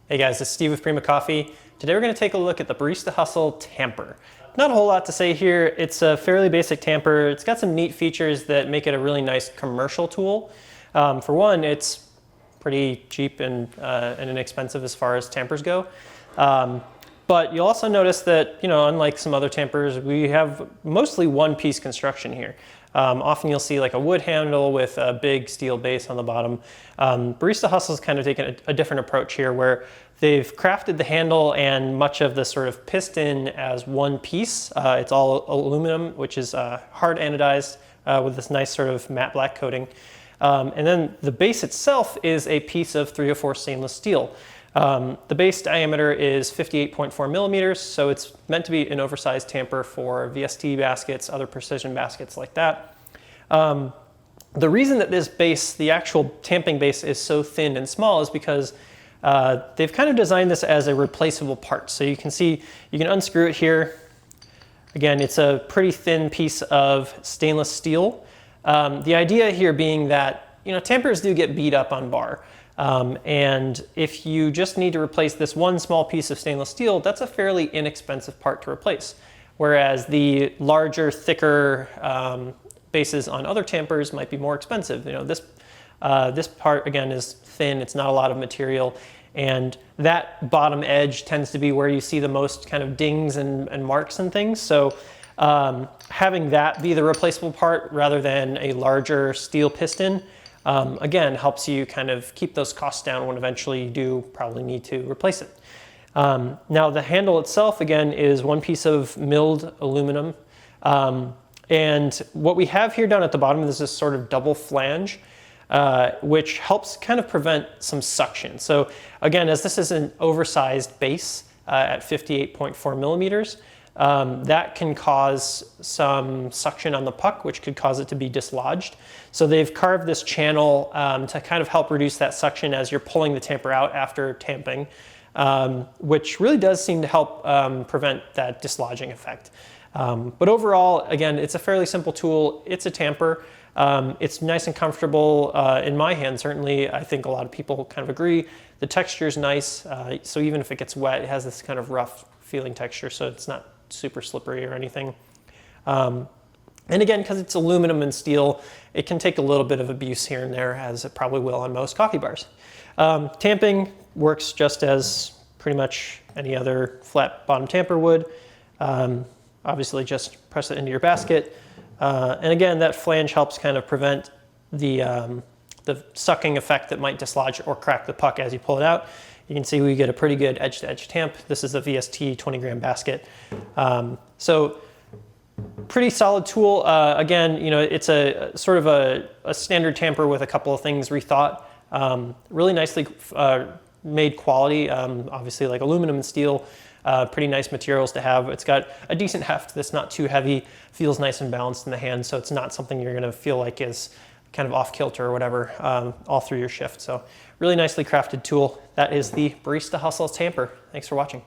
Hey guys, it's Steve with Prima Coffee. Today we're going to take a look at the Barista Hustle Tamper. Not a whole lot to say here. It's a fairly basic tamper. It's got some neat features that make it a really nice commercial tool. For one, it's pretty cheap and inexpensive as far as tampers go. But you'll also notice that, unlike some other tampers, we have mostly one-piece construction here. Often you'll see like a wood handle with a big steel base on the bottom. Barista Hustle has kind of taken a different approach here where they've crafted the handle and much of the sort of piston as one piece. It's all aluminum, which is hard anodized with this nice sort of matte black coating. And then the base itself is a piece of 304 stainless steel. The base diameter is 58.4 millimeters, so it's meant to be an oversized tamper for VST baskets, other precision baskets like that. The reason that this base, the actual tamping base, is so thin and small is because they've kind of designed this as a replaceable part. So you can see, you can unscrew it here. Again, it's a pretty thin piece of stainless steel. The idea here being that, tampers do get beat up on bar. And if you just need to replace this one small piece of stainless steel, that's a fairly inexpensive part to replace. Whereas the larger, thicker bases on other tampers might be more expensive. This part, again, is thin. It's not a lot of material. And that bottom edge tends to be where you see the most kind of dings and marks and things. So having that be the replaceable part rather than a larger steel piston, again, helps you kind of keep those costs down when eventually you do probably need to replace it. Now the handle itself, again, is one piece of milled aluminum. And what we have here down at the bottom is this sort of double flange, which helps kind of prevent some suction. So again, as this is an oversized base at 58.4 millimeters, that can cause some suction on the puck, which could cause it to be dislodged. So they've carved this channel to kind of help reduce that suction as you're pulling the tamper out after tamping, which really does seem to help prevent that dislodging effect. But overall, again, it's a fairly simple tool. It's a tamper. It's nice and comfortable in my hand, certainly. I think a lot of people kind of agree. The texture is nice, so even if it gets wet, it has this kind of rough feeling texture, so it's not super slippery or anything. And again, because it's aluminum and steel, it can take a little bit of abuse here and there, as it probably will on most coffee bars. Tamping works just as pretty much any other flat bottom tamper would. Obviously just press it into your basket. And again, that flange helps kind of prevent the sucking effect that might dislodge or crack the puck as you pull it out. You can see we get a pretty good edge-to-edge tamp. This is a VST 20-gram basket. So pretty solid tool. Again, it's a sort of a standard tamper with a couple of things rethought. Really nicely made quality, obviously like aluminum and steel. Pretty nice materials to have. It's got a decent heft that's not too heavy, feels nice and balanced in the hand, so it's not something you're gonna feel like is kind of off kilter or whatever all through your shift. So really nicely crafted tool. That is the Barista Hustle Tamper. Thanks for watching.